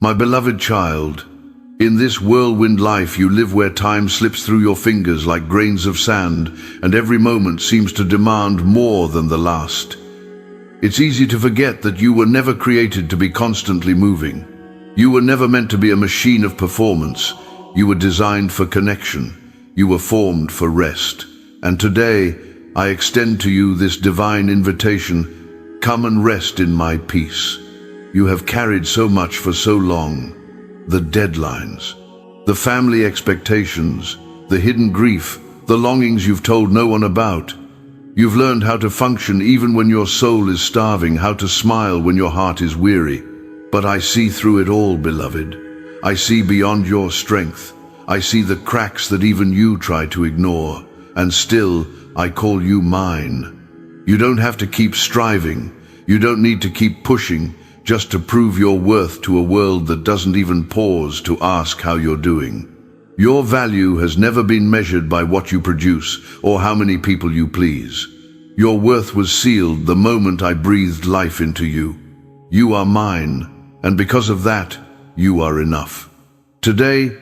My beloved child, in this whirlwind life you live where time slips through your fingers like grains of sand, and every moment seems to demand more than the last. It's easy to forget that you were never created to be constantly moving. You were never meant to be a machine of performance. You were designed for connection. You were formed for rest. And today, I extend to you this divine invitation: come and rest in my peace. You have carried so much for so long. The deadlines, the family expectations, the hidden grief, the longings you've told no one about. You've learned how to function even when your soul is starving, how to smile when your heart is weary. But I see through it all, beloved. I see beyond your strength. I see the cracks that even you try to ignore. And still, I call you mine. You don't have to keep striving. You don't need to keep pushing just to prove your worth to a world that doesn't even pause to ask how you're doing. Your value has never been measured by what you produce or how many people you please. Your worth was sealed the moment I breathed life into you. You are mine, and because of that, you are enough. Today,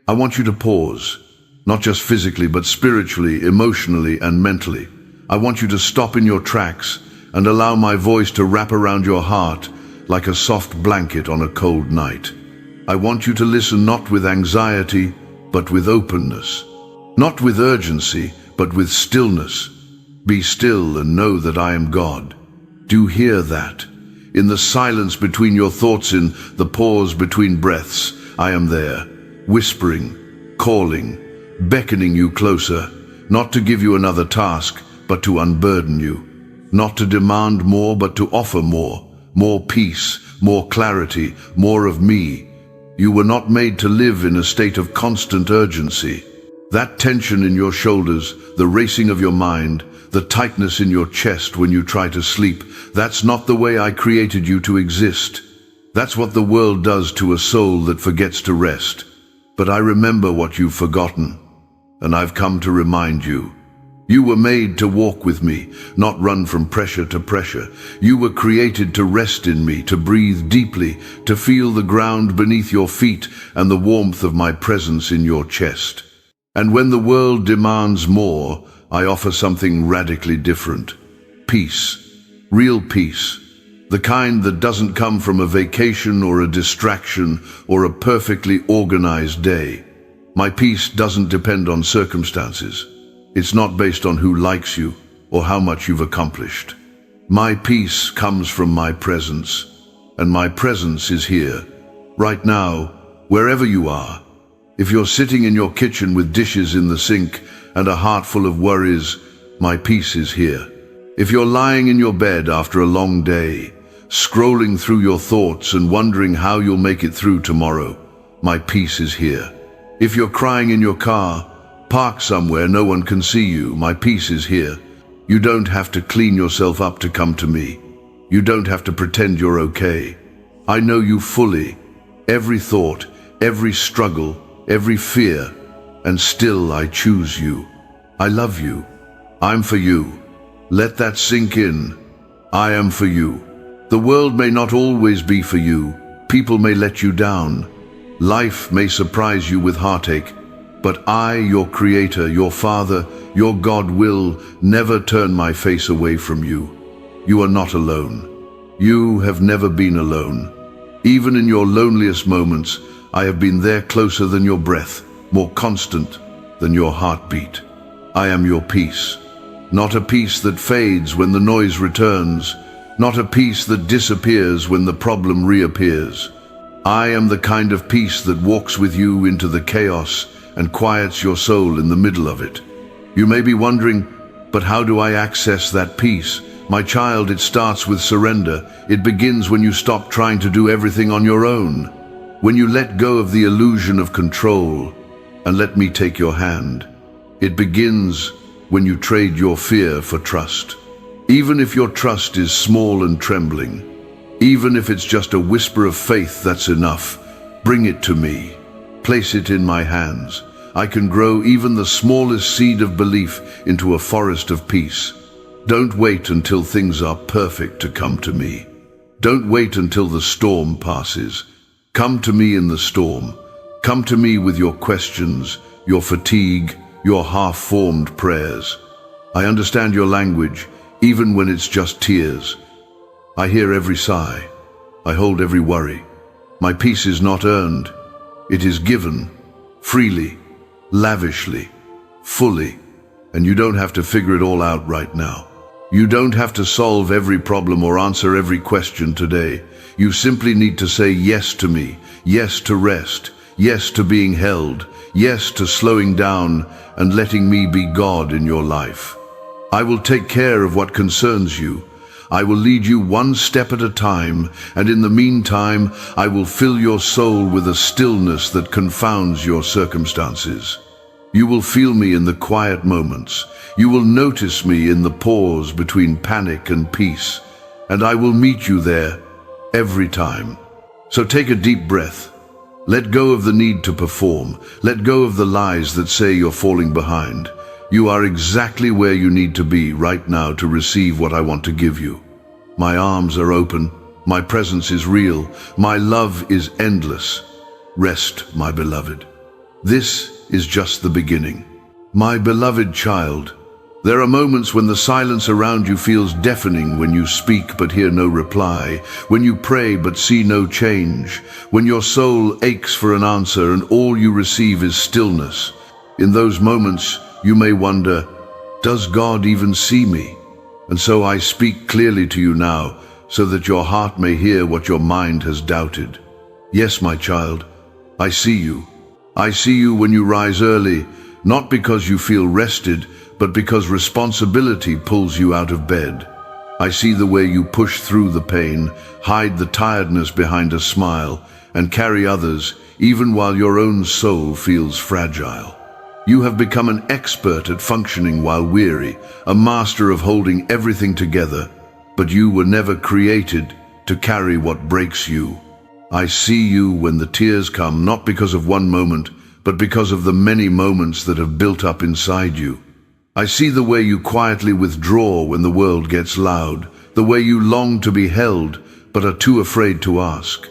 I want you to pause, not just physically, but spiritually, emotionally, and mentally. I want you to stop in your tracks and allow my voice to wrap around your heart like a soft blanket on a cold night. I want you to listen not with anxiety, but with openness. Not with urgency, but with stillness. Be still and know that I am God. Do you hear that? In the silence between your thoughts, in the pause between breaths, I am there, whispering, calling, beckoning you closer, not to give you another task, but to unburden you. Not to demand more, but to offer more. More peace, more clarity, more of me. You were not made to live in a state of constant urgency. That tension in your shoulders, the racing of your mind, the tightness in your chest when you try to sleep, that's not the way I created you to exist. That's what the world does to a soul that forgets to rest. But I remember what you've forgotten, and I've come to remind you. You were made to walk with me, not run from pressure to pressure. You were created to rest in me, to breathe deeply, to feel the ground beneath your feet and the warmth of my presence in your chest. And when the world demands more, I offer something radically different. Peace. Real peace. The kind that doesn't come from a vacation or a distraction or a perfectly organized day. My peace doesn't depend on circumstances. It's not based on who likes you or how much you've accomplished. My peace comes from my presence, and my presence is here, right now, wherever you are. If you're sitting in your kitchen with dishes in the sink and a heart full of worries, my peace is here. If you're lying in your bed after a long day, scrolling through your thoughts and wondering how you'll make it through tomorrow, my peace is here. If you're crying in your car, parked somewhere no one can see you, my peace is here. You don't have to clean yourself up to come to me. You don't have to pretend you're okay. I know you fully, every thought, every struggle, every fear, and still I choose you. I love you. I'm for you. Let that sink in. I am for you. The world may not always be for you. People may let you down. Life may surprise you with heartache. But I, your Creator, your Father, your God, will never turn my face away from you. You are not alone. You have never been alone. Even in your loneliest moments, I have been there, closer than your breath, more constant than your heartbeat. I am your peace. Not a peace that fades when the noise returns. Not a peace that disappears when the problem reappears. I am the kind of peace that walks with you into the chaos and quiets your soul in the middle of it. You may be wondering, but how do I access that peace? My child, it starts with surrender. It begins when you stop trying to do everything on your own. When you let go of the illusion of control and let me take your hand. It begins when you trade your fear for trust. Even if your trust is small and trembling, even if it's just a whisper of faith, that's enough. Bring it to me. Place it in my hands. I can grow even the smallest seed of belief into a forest of peace. Don't wait until things are perfect to come to me. Don't wait until the storm passes. Come to me in the storm. Come to me with your questions, your fatigue, your half-formed prayers. I understand your language, even when it's just tears. I hear every sigh. I hold every worry. My peace is not earned. It is given, freely, lavishly, fully, and you don't have to figure it all out right now. You don't have to solve every problem or answer every question today. You simply need to say yes to me, yes to rest, yes to being held, yes to slowing down and letting me be God in your life. I will take care of what concerns you. I will lead you one step at a time, and in the meantime, I will fill your soul with a stillness that confounds your circumstances. You will feel me in the quiet moments. You will notice me in the pause between panic and peace, and I will meet you there every time. So take a deep breath. Let go of the need to perform. Let go of the lies that say you're falling behind. You are exactly where you need to be right now to receive what I want to give you. My arms are open. My presence is real. My love is endless. Rest, my beloved. This is just the beginning. My beloved child, there are moments when the silence around you feels deafening, when you speak but hear no reply, when you pray but see no change, when your soul aches for an answer and all you receive is stillness. In those moments, you may wonder, does God even see me? And so I speak clearly to you now, so that your heart may hear what your mind has doubted. Yes, my child, I see you. I see you when you rise early, not because you feel rested, but because responsibility pulls you out of bed. I see the way you push through the pain, hide the tiredness behind a smile, and carry others, even while your own soul feels fragile. You have become an expert at functioning while weary, a master of holding everything together, but you were never created to carry what breaks you. I see you when the tears come, not because of one moment, but because of the many moments that have built up inside you. I see the way you quietly withdraw when the world gets loud, the way you long to be held, but are too afraid to ask.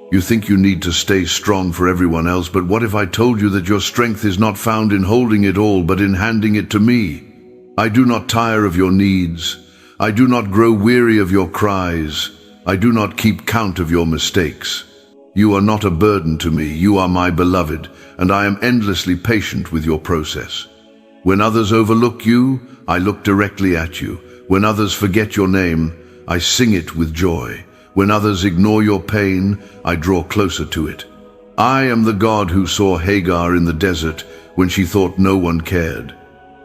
You think you need to stay strong for everyone else, but what if I told you that your strength is not found in holding it all, but in handing it to me? I do not tire of your needs. I do not grow weary of your cries. I do not keep count of your mistakes. You are not a burden to me. You are my beloved, and I am endlessly patient with your process. When others overlook you, I look directly at you. When others forget your name, I sing it with joy. When others ignore your pain, I draw closer to it. I am the God who saw Hagar in the desert when she thought no one cared.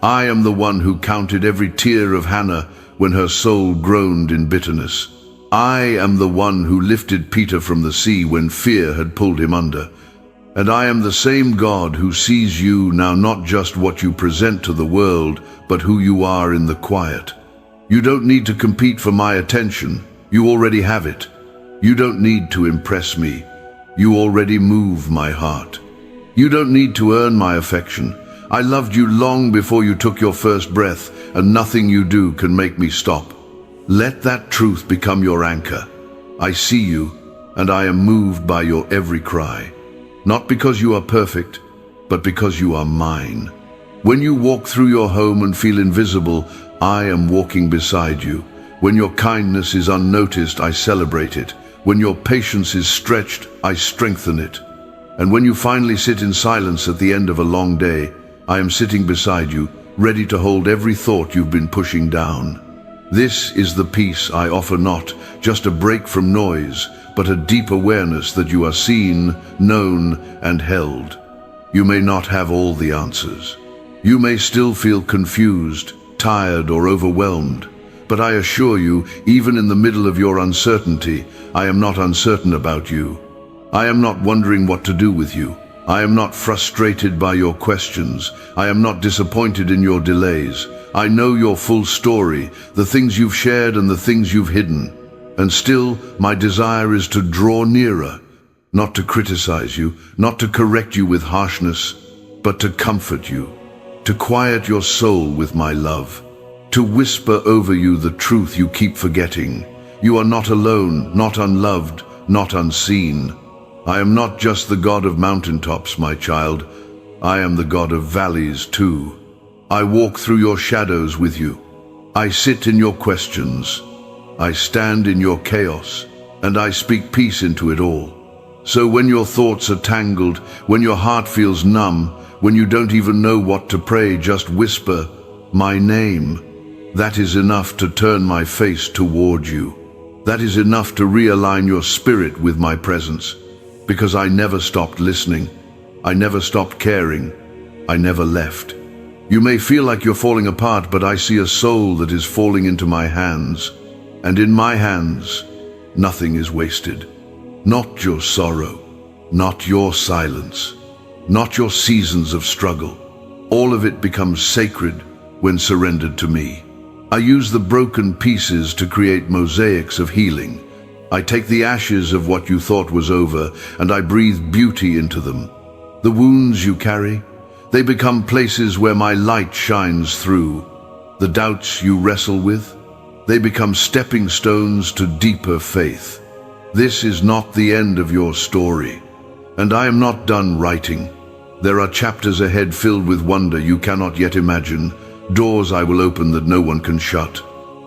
I am the one who counted every tear of Hannah when her soul groaned in bitterness. I am the one who lifted Peter from the sea when fear had pulled him under. And I am the same God who sees you now, not just what you present to the world, but who you are in the quiet. You don't need to compete for my attention. You already have it. You don't need to impress me. You already move my heart. You don't need to earn my affection. I loved you long before you took your first breath, and nothing you do can make me stop. Let that truth become your anchor. I see you, and I am moved by your every cry. Not because you are perfect, but because you are mine. When you walk through your home and feel invisible, I am walking beside you. When your kindness is unnoticed, I celebrate it. When your patience is stretched, I strengthen it. And when you finally sit in silence at the end of a long day, I am sitting beside you, ready to hold every thought you've been pushing down. This is the peace I offer, not just a break from noise, but a deep awareness that you are seen, known, and held. You may not have all the answers. You may still feel confused, tired, or overwhelmed. But I assure you, even in the middle of your uncertainty, I am not uncertain about you. I am not wondering what to do with you. I am not frustrated by your questions. I am not disappointed in your delays. I know your full story, the things you've shared and the things you've hidden. And still, my desire is to draw nearer, not to criticize you, not to correct you with harshness, but to comfort you, to quiet your soul with my love, to whisper over you the truth you keep forgetting. You are not alone, not unloved, not unseen. I am not just the God of mountaintops, my child. I am the God of valleys too. I walk through your shadows with you. I sit in your questions. I stand in your chaos, and I speak peace into it all. So when your thoughts are tangled, when your heart feels numb, when you don't even know what to pray, just whisper, my name. That is enough to turn my face toward you. That is enough to realign your spirit with my presence. Because I never stopped listening. I never stopped caring. I never left. You may feel like you're falling apart, but I see a soul that is falling into my hands. And in my hands, nothing is wasted. Not your sorrow, not your silence, not your seasons of struggle. All of it becomes sacred when surrendered to me. I use the broken pieces to create mosaics of healing. I take the ashes of what you thought was over and I breathe beauty into them. The wounds you carry, they become places where my light shines through. The doubts you wrestle with, they become stepping stones to deeper faith. This is not the end of your story, and I am not done writing. There are chapters ahead filled with wonder you cannot yet imagine, doors I will open that no one can shut.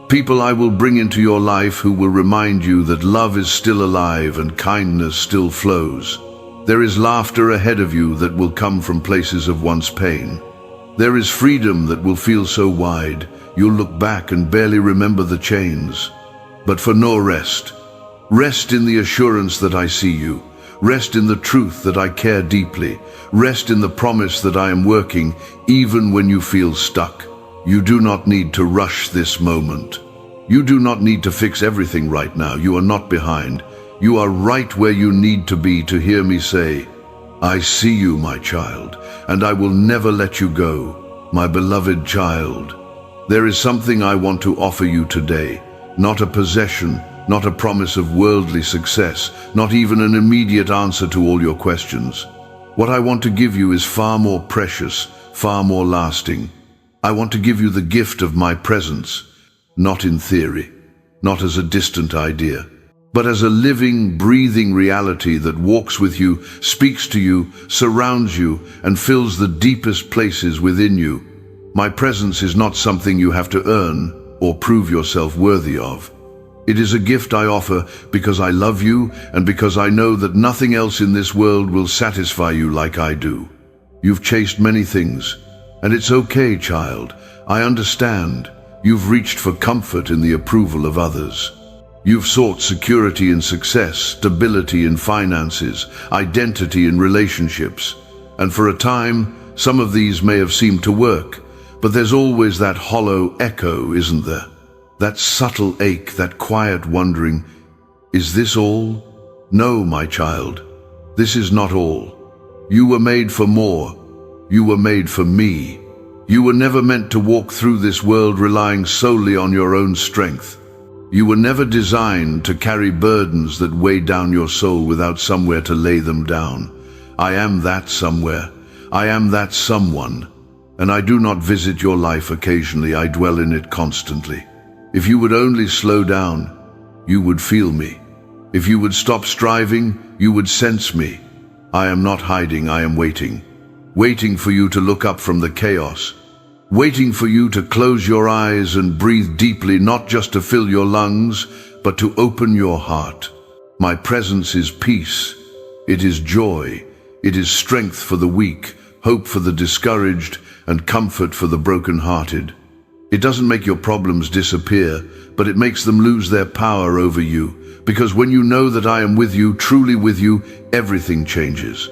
People I will bring into your life who will remind you that love is still alive and kindness still flows. There is laughter ahead of you that will come from places of once pain. There is freedom that will feel so wide, you'll look back and barely remember the chains. But for no rest. Rest in the assurance that I see you. Rest in the truth that I care deeply. Rest in the promise that I am working, even when you feel stuck. You do not need to rush this moment. You do not need to fix everything right now. You are not behind. You are right where you need to be to hear me say, I see you, my child, and I will never let you go, my beloved child. There is something I want to offer you today, not a possession, not a promise of worldly success, not even an immediate answer to all your questions. What I want to give you is far more precious, far more lasting. I want to give you the gift of my presence, not in theory, not as a distant idea, but as a living, breathing reality that walks with you, speaks to you, surrounds you, and fills the deepest places within you. My presence is not something you have to earn or prove yourself worthy of. It is a gift I offer because I love you and because I know that nothing else in this world will satisfy you like I do. You've chased many things, and it's okay, child. I understand. You've reached for comfort in the approval of others. You've sought security in success, stability in finances, identity in relationships. And for a time, some of these may have seemed to work, but there's always that hollow echo, isn't there? That subtle ache, that quiet wondering, is this all? No, my child, this is not all. You were made for more. You were made for me. You were never meant to walk through this world relying solely on your own strength. You were never designed to carry burdens that weigh down your soul without somewhere to lay them down. I am that somewhere. I am that someone. And I do not visit your life occasionally, I dwell in it constantly. If you would only slow down, you would feel me. If you would stop striving, you would sense me. I am not hiding, I am waiting. Waiting for you to look up from the chaos. Waiting for you to close your eyes and breathe deeply, not just to fill your lungs, but to open your heart. My presence is peace. It is joy. It is strength for the weak, hope for the discouraged, and comfort for the broken-hearted. It doesn't make your problems disappear, but it makes them lose their power over you, because when you know that I am with you, truly with you, everything changes.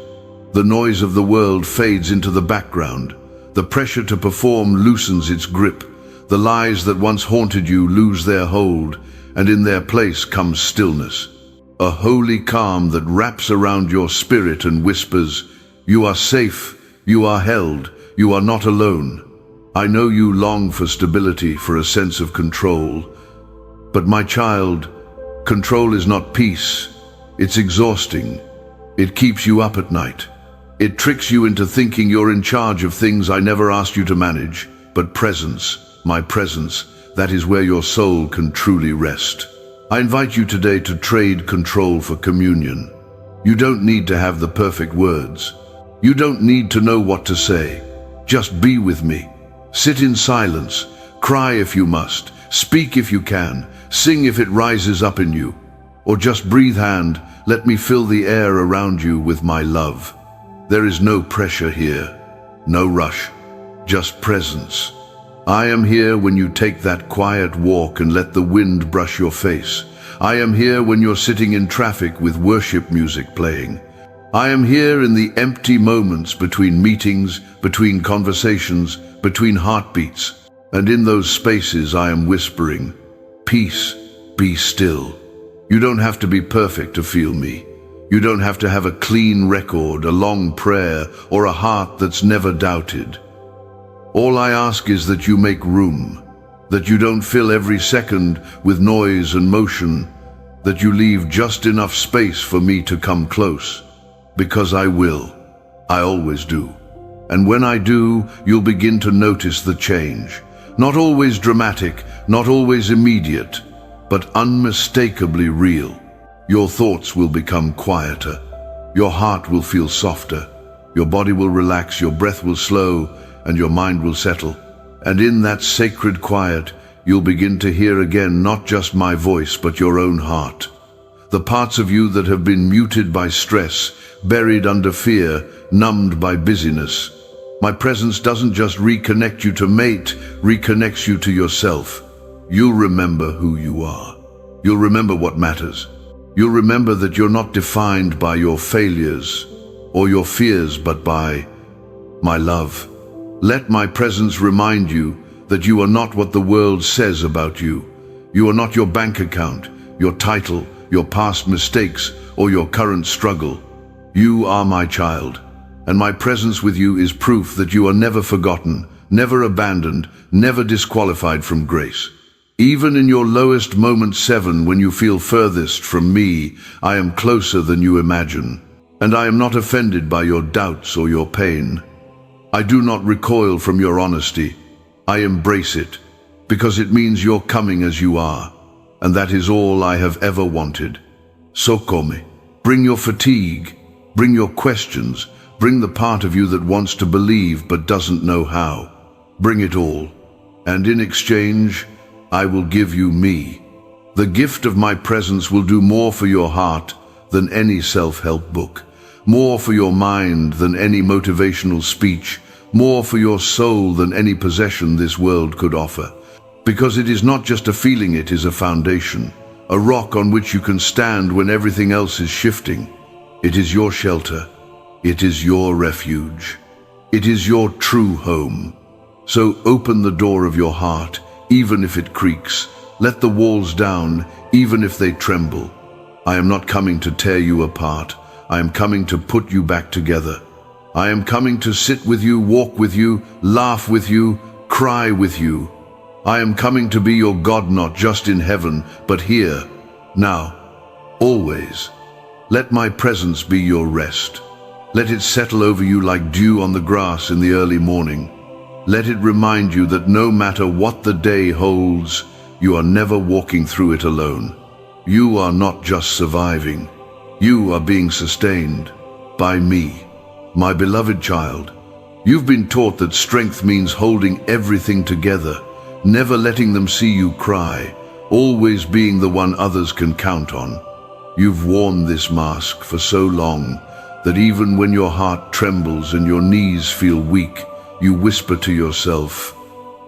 The noise of the world fades into the background. The pressure to perform loosens its grip. The lies that once haunted you lose their hold, and in their place comes stillness. A holy calm that wraps around your spirit and whispers, you are safe, you are held, you are not alone. I know you long for stability, for a sense of control. But my child, control is not peace. It's exhausting. It keeps you up at night. It tricks you into thinking you're in charge of things I never asked you to manage. But presence, my presence, that is where your soul can truly rest. I invite you today to trade control for communion. You don't need to have the perfect words. You don't need to know what to say. Just be with me. Sit in silence. Cry if you must. Speak if you can. Sing if it rises up in you. Or just breathe, hand. Let me fill the air around you with my love. There is no pressure here. No rush. Just presence. I am here when you take that quiet walk and let the wind brush your face. I am here when you're sitting in traffic with worship music playing. I am here in the empty moments between meetings, between conversations, between heartbeats. And in those spaces I am whispering, peace, be still. You don't have to be perfect to feel me. You don't have to have a clean record, a long prayer, or a heart that's never doubted. All I ask is that you make room, that you don't fill every second with noise and motion, that you leave just enough space for me to come close. Because I will. I always do. And when I do, you'll begin to notice the change. Not always dramatic, not always immediate, but unmistakably real. Your thoughts will become quieter. Your heart will feel softer. Your body will relax, your breath will slow, and your mind will settle. And in that sacred quiet, you'll begin to hear again not just my voice, but your own heart. The parts of you that have been muted by stress, buried under fear, numbed by busyness. My presence doesn't just reconnect you to mate, reconnects you to yourself. You'll remember who you are. You'll remember what matters. You'll remember that you're not defined by your failures or your fears, but by my love. Let my presence remind you that you are not what the world says about you. You are not your bank account, your title, your past mistakes, or your current struggle. You are my child, and my presence with you is proof that you are never forgotten, never abandoned, never disqualified from grace. Even in your lowest moment 7, when you feel furthest from me, I am closer than you imagine. And I am not offended by your doubts or your pain. I do not recoil from your honesty. I embrace it, because it means you're coming as you are, and that is all I have ever wanted. So come, bring your fatigue, bring your questions, bring the part of you that wants to believe but doesn't know how. Bring it all, and in exchange, I will give you me. The gift of my presence will do more for your heart than any self-help book, more for your mind than any motivational speech, more for your soul than any possession this world could offer. Because it is not just a feeling, it is a foundation, a rock on which you can stand when everything else is shifting. It is your shelter. It is your refuge. It is your true home. So open the door of your heart, even if it creaks. Let the walls down, even if they tremble. I am not coming to tear you apart. I am coming to put you back together. I am coming to sit with you, walk with you, laugh with you, cry with you. I am coming to be your God, not just in heaven, but here, now, always. Let my presence be your rest. Let it settle over you like dew on the grass in the early morning. Let it remind you that no matter what the day holds, you are never walking through it alone. You are not just surviving. You are being sustained by me, my beloved child. You've been taught that strength means holding everything together, never letting them see you cry, always being the one others can count on. You've worn this mask for so long that even when your heart trembles and your knees feel weak, you whisper to yourself,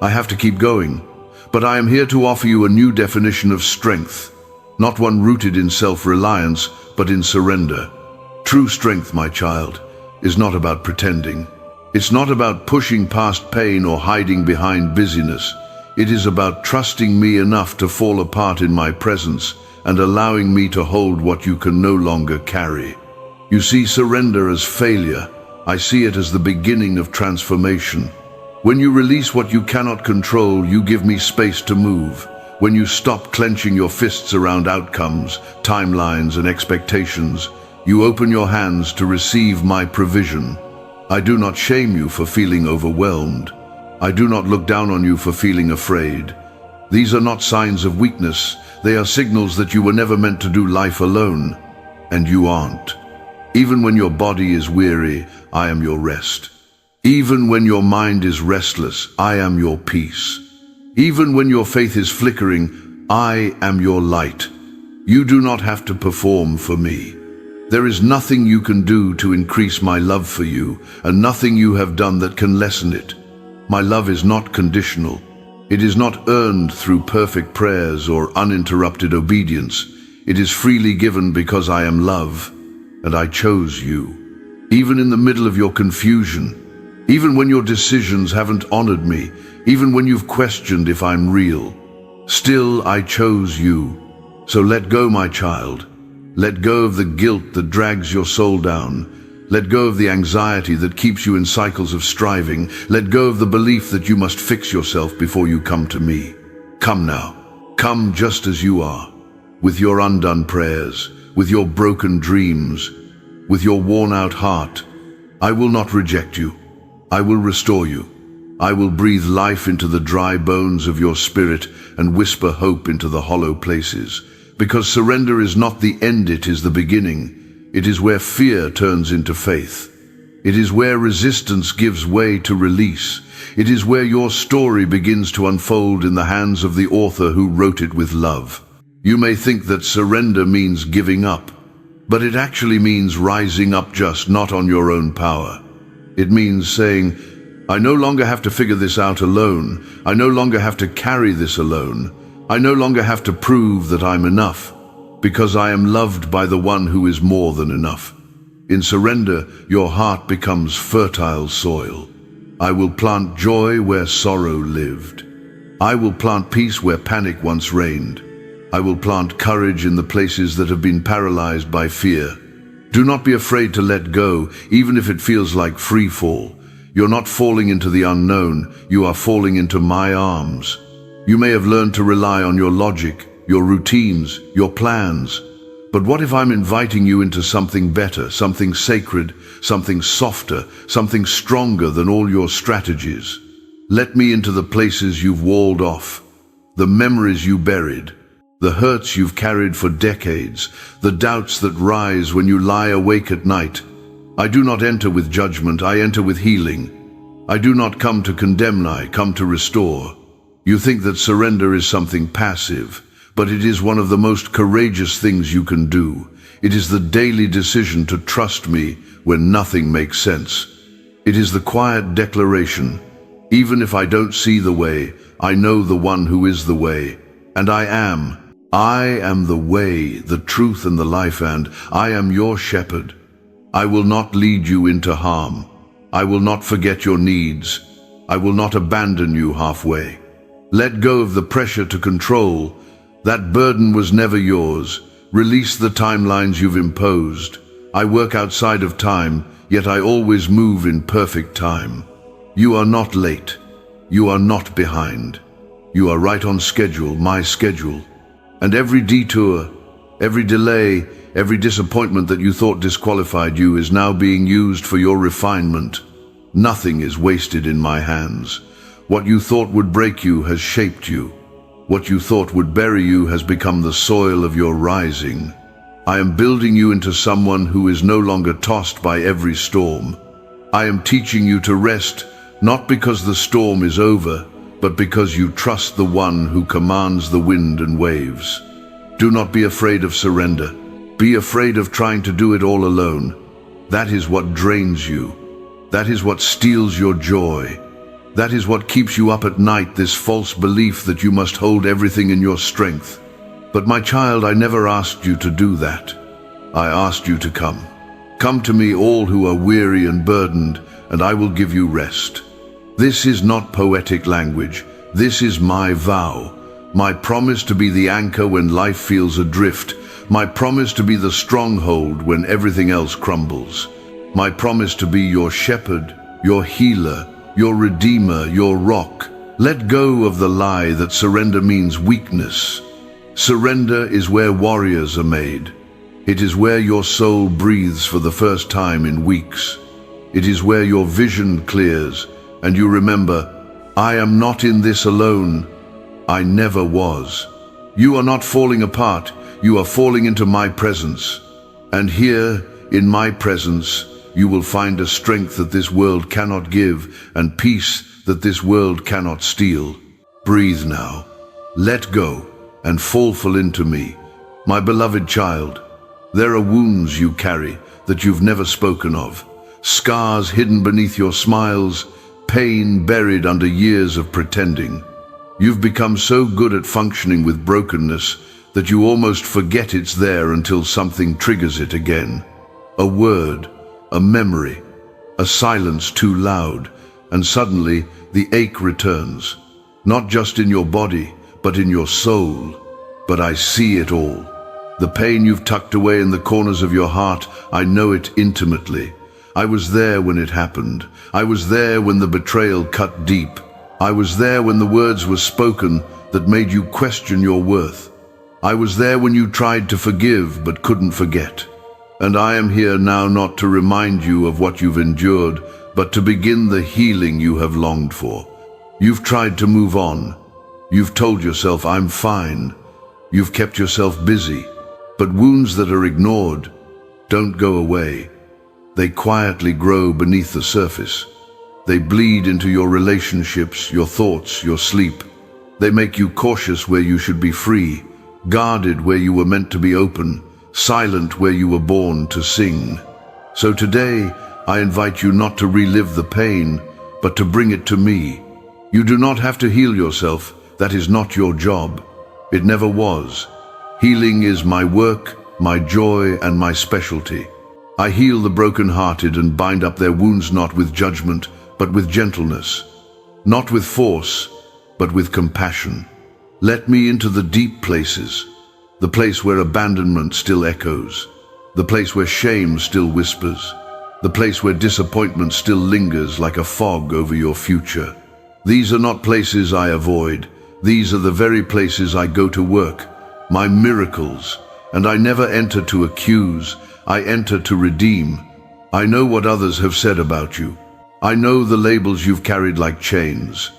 I have to keep going. But I am here to offer you a new definition of strength, not one rooted in self-reliance, but in surrender. True strength, my child, is not about pretending. It's not about pushing past pain or hiding behind busyness. It is about trusting me enough to fall apart in my presence and allowing me to hold what you can no longer carry. You see surrender as failure. I see it as the beginning of transformation. When you release what you cannot control, you give me space to move. When you stop clenching your fists around outcomes, timelines, and expectations, you open your hands to receive my provision. I do not shame you for feeling overwhelmed. I do not look down on you for feeling afraid. These are not signs of weakness. They are signals that you were never meant to do life alone. And you aren't. Even when your body is weary, I am your rest. Even when your mind is restless, I am your peace. Even when your faith is flickering, I am your light. You do not have to perform for me. There is nothing you can do to increase my love for you, and nothing you have done that can lessen it. My love is not conditional. It is not earned through perfect prayers or uninterrupted obedience. It is freely given because I am love, and I chose you. Even in the middle of your confusion, even when your decisions haven't honored me, even when you've questioned if I'm real, still I chose you. So let go, my child. Let go of the guilt that drags your soul down. Let go of the anxiety that keeps you in cycles of striving. Let go of the belief that you must fix yourself before you come to me. Come now. Come just as you are, with your undone prayers, with your broken dreams, with your worn-out heart. I will not reject you. I will restore you. I will breathe life into the dry bones of your spirit and whisper hope into the hollow places. Because surrender is not the end, it is the beginning. It is where fear turns into faith. It is where resistance gives way to release. It is where your story begins to unfold in the hands of the author who wrote it with love. You may think that surrender means giving up, but it actually means rising up, just not on your own power. It means saying, I no longer have to figure this out alone. I no longer have to carry this alone. I no longer have to prove that I'm enough, because I am loved by the one who is more than enough. In surrender, your heart becomes fertile soil. I will plant joy where sorrow lived. I will plant peace where panic once reigned. I will plant courage in the places that have been paralyzed by fear. Do not be afraid to let go, even if it feels like free fall. You're not falling into the unknown, you are falling into my arms. You may have learned to rely on your logic, your routines, your plans. But what if I'm inviting you into something better, something sacred, something softer, something stronger than all your strategies? Let me into the places you've walled off, the memories you buried, the hurts you've carried for decades, the doubts that rise when you lie awake at night. I do not enter with judgment, I enter with healing. I do not come to condemn, I come to restore. You think that surrender is something passive, but it is one of the most courageous things you can do. It is the daily decision to trust me when nothing makes sense. It is the quiet declaration, even if I don't see the way, I know the one who is the way, and I am the way, the truth, and the life, and I am your shepherd. I will not lead you into harm. I will not forget your needs. I will not abandon you halfway. Let go of the pressure to control. That burden was never yours. Release the timelines you've imposed. I work outside of time, yet I always move in perfect time. You are not late. You are not behind. You are right on schedule, my schedule. And every detour, every delay, every disappointment that you thought disqualified you is now being used for your refinement. Nothing is wasted in my hands. What you thought would break you has shaped you. What you thought would bury you has become the soil of your rising. I am building you into someone who is no longer tossed by every storm. I am teaching you to rest, not because the storm is over, but because you trust the one who commands the wind and waves. Do not be afraid of surrender. Be afraid of trying to do it all alone. That is what drains you. That is what steals your joy. That is what keeps you up at night, this false belief that you must hold everything in your strength. But my child, I never asked you to do that. I asked you to come. Come to me, all who are weary and burdened, and I will give you rest. This is not poetic language. This is my vow, my promise to be the anchor when life feels adrift, my promise to be the stronghold when everything else crumbles, my promise to be your shepherd, your healer, your redeemer, your rock. Let go of the lie that surrender means weakness. Surrender is where warriors are made. It is where your soul breathes for the first time in weeks. It is where your vision clears and you remember, I am not in this alone. I never was. You are not falling apart. You are falling into my presence. And here, In my presence, you will find a strength that this world cannot give and peace that this world cannot steal. Breathe now. Let go and fall into me. My beloved child, there are wounds you carry that you've never spoken of, scars hidden beneath your smiles, pain buried under years of pretending. You've become so good at functioning with brokenness that you almost forget it's there until something triggers it again. A word, a memory, a silence too loud, and suddenly the ache returns, not just in your body, but in your soul. But I see it all. The pain you've tucked away in the corners of your heart, I know it intimately. I was there when it happened. I was there when the betrayal cut deep. I was there when the words were spoken that made you question your worth. I was there when you tried to forgive but couldn't forget. And I am here now not to remind you of what you've endured, but to begin the healing you have longed for. You've tried to move on. You've told yourself, I'm fine. You've kept yourself busy. But wounds that are ignored don't go away. They quietly grow beneath the surface. They bleed into your relationships, your thoughts, your sleep. They make you cautious where you should be free, guarded where you were meant to be open, silent where you were born to sing. So today, I invite you not to relive the pain, but to bring it to me. You do not have to heal yourself. That is not your job. It never was. Healing is my work, my joy, and my specialty. I heal the broken-hearted and bind up their wounds not with judgment, but with gentleness. Not with force, but with compassion. Let me into the deep places, the place where abandonment still echoes, the place where shame still whispers, the place where disappointment still lingers like a fog over your future. These are not places I avoid. These are the very places I go to work, my miracles, and I never enter to accuse, I enter to redeem. I know what others have said about you. I know the labels you've carried like chains.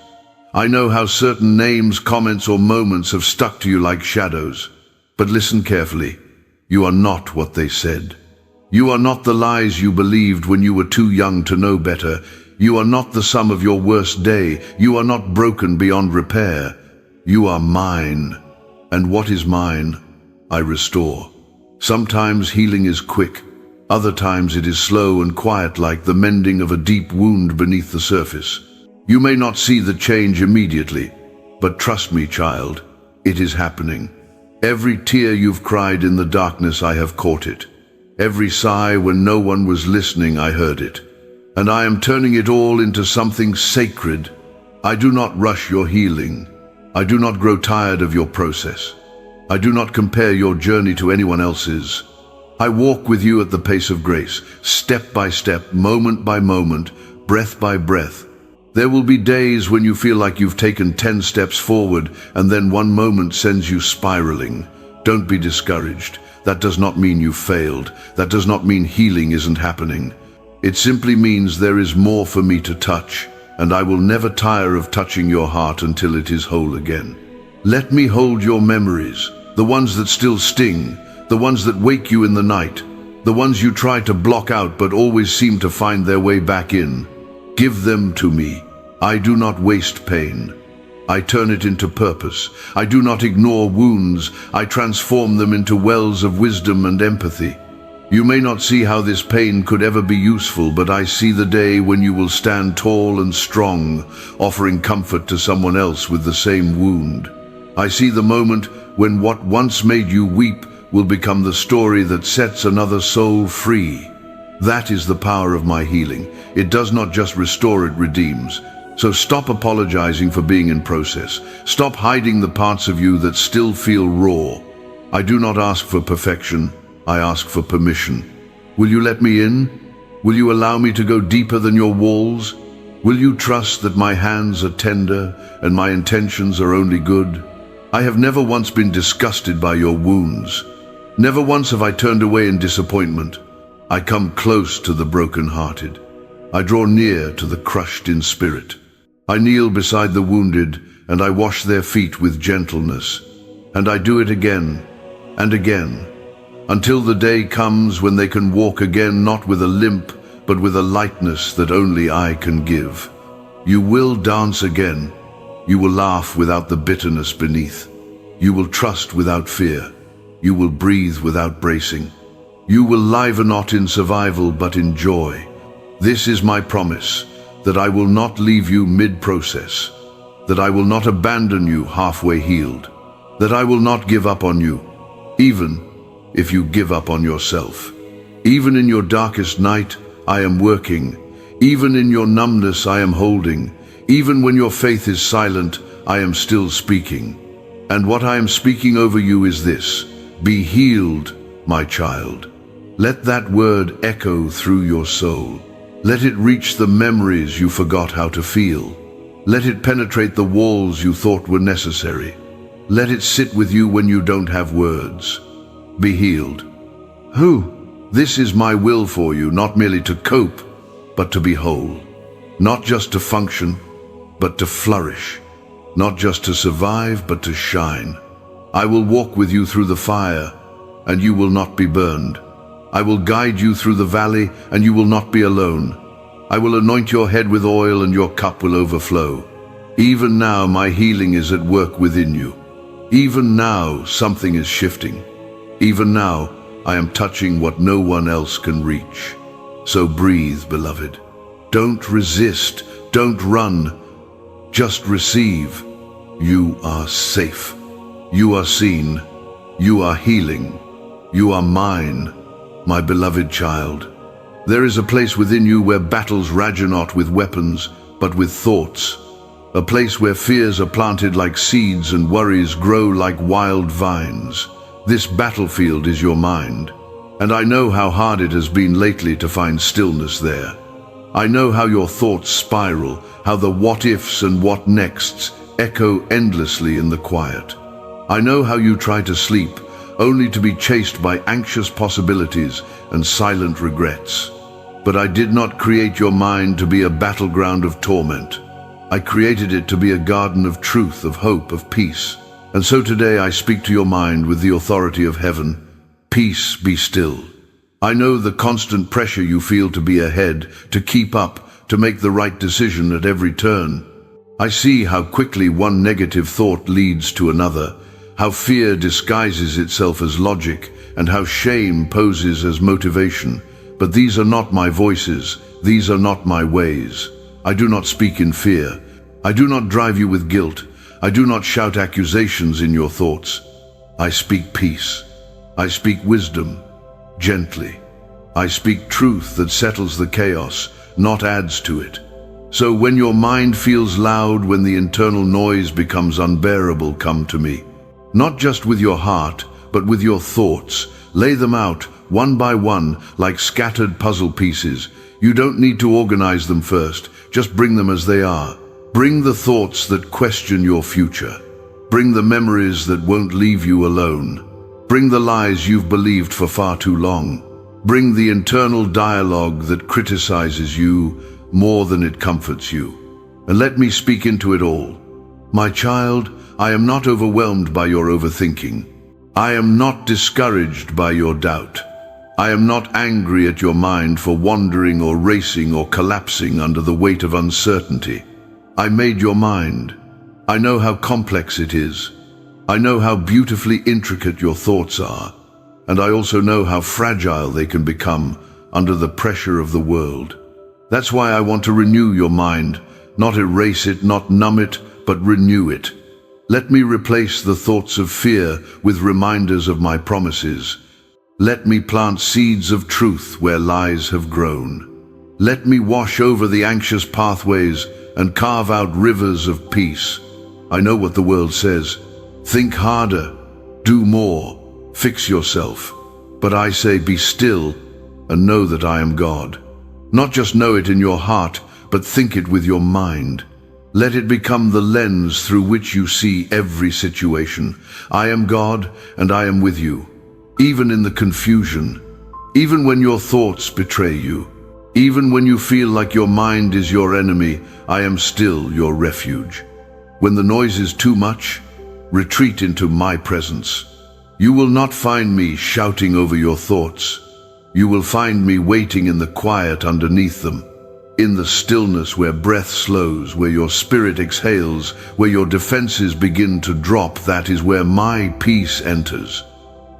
I know how certain names, comments, or moments have stuck to you like shadows. But listen carefully. You are not what they said. You are not the lies you believed when you were too young to know better. You are not the sum of your worst day. You are not broken beyond repair. You are mine. And what is mine, I restore. Sometimes healing is quick. Other times it is slow and quiet, like the mending of a deep wound beneath the surface. You may not see the change immediately, but trust me, child, it is happening. Every tear you've cried in the darkness, I have caught it. Every sigh when no one was listening, I heard it. And I am turning it all into something sacred. I do not rush your healing. I do not grow tired of your process. I do not compare your journey to anyone else's. I walk with you at the pace of grace, step by step, moment by moment, breath by breath. There will be days when you feel like you've taken 10 steps forward and then one moment sends you spiraling. Don't be discouraged. That does not mean you failed. That does not mean healing isn't happening. It simply means there is more for me to touch, and I will never tire of touching your heart until it is whole again. Let me hold your memories, the ones that still sting, the ones that wake you in the night, the ones you try to block out but always seem to find their way back in. Give them to me. I do not waste pain. I turn it into purpose. I do not ignore wounds. I transform them into wells of wisdom and empathy. You may not see how this pain could ever be useful, but I see the day when you will stand tall and strong, offering comfort to someone else with the same wound. I see the moment when what once made you weep will become the story that sets another soul free. That is the power of my healing. It does not just restore, it redeems. So stop apologizing for being in process. Stop hiding the parts of you that still feel raw. I do not ask for perfection. I ask for permission. Will you let me in? Will you allow me to go deeper than your walls? Will you trust that my hands are tender and my intentions are only good? I have never once been disgusted by your wounds. Never once have I turned away in disappointment. I come close to the broken-hearted. I draw near to the crushed in spirit. I kneel beside the wounded, and I wash their feet with gentleness. And I do it again and again. until the day comes when they can walk again, not with a limp, but with a lightness that only I can give. You will dance again. You will laugh without the bitterness beneath. You will trust without fear. You will breathe without bracing. You will liven not in survival, but in joy. This is my promise, that I will not leave you mid-process, that I will not abandon you halfway healed, that I will not give up on you, even if you give up on yourself. Even in your darkest night, I am working. Even in your numbness, I am holding. Even when your faith is silent, I am still speaking. And what I am speaking over you is this: be healed, my child. Let that word echo through your soul. Let it reach the memories you forgot how to feel. Let it penetrate the walls you thought were necessary. Let it sit with you when you don't have words. Be healed. This is my will for you, not merely to cope, but to be whole. Not just to function, but to flourish. Not just to survive, but to shine. I will walk with you through the fire, and you will not be burned. I will guide you through the valley, and you will not be alone. I will anoint your head with oil, and your cup will overflow. Even now, my healing is at work within you. Even now, something is shifting. Even now, I am touching what no one else can reach. So breathe, beloved. Don't resist. Don't run. Just receive. You are safe. You are seen. You are healing. You are mine, my beloved child. There is a place within you where battles rage not with weapons, but with thoughts. A place where fears are planted like seeds and worries grow like wild vines. This battlefield is your mind, and I know how hard it has been lately to find stillness there. I know how your thoughts spiral, how the what-ifs and what-nexts echo endlessly in the quiet. I know how you try to sleep, only to be chased by anxious possibilities and silent regrets. But I did not create your mind to be a battleground of torment. I created it to be a garden of truth, of hope, of peace. And so today I speak to your mind with the authority of heaven. Peace, be still. I know the constant pressure you feel to be ahead, to keep up, to make the right decision at every turn. I see how quickly one negative thought leads to another, how fear disguises itself as logic, and how shame poses as motivation. But these are not my voices. These are not my ways. I do not speak in fear. I do not drive you with guilt. I do not shout accusations in your thoughts. I speak peace. I speak wisdom, gently. I speak truth that settles the chaos, not adds to it. So when your mind feels loud, when the internal noise becomes unbearable, come to me. Not just with your heart, but with your thoughts. Lay them out, one by one, like scattered puzzle pieces. You don't need to organize them first. Just bring them as they are. Bring the thoughts that question your future. Bring the memories that won't leave you alone. Bring the lies you've believed for far too long. Bring the internal dialogue that criticizes you more than it comforts you. And let me speak into it all. My child, I am not overwhelmed by your overthinking. I am not discouraged by your doubt. I am not angry at your mind for wandering or racing or collapsing under the weight of uncertainty. I made your mind. I know how complex it is. I know how beautifully intricate your thoughts are. And I also know how fragile they can become under the pressure of the world. That's why I want to renew your mind, not erase it, not numb it, but renew it. Let me replace the thoughts of fear with reminders of my promises. Let me plant seeds of truth where lies have grown. Let me wash over the anxious pathways and carve out rivers of peace. I know what the world says. Think harder, do more, fix yourself. But I say be still and know that I am God. Not just know it in your heart, but think it with your mind. Let it become the lens through which you see every situation. I am God and I am with you. Even in the confusion, even when your thoughts betray you, even when you feel like your mind is your enemy, I am still your refuge. When the noise is too much, retreat into my presence. You will not find me shouting over your thoughts. You will find me waiting in the quiet underneath them, in the stillness where breath slows, where your spirit exhales, where your defenses begin to drop. That is where my peace enters.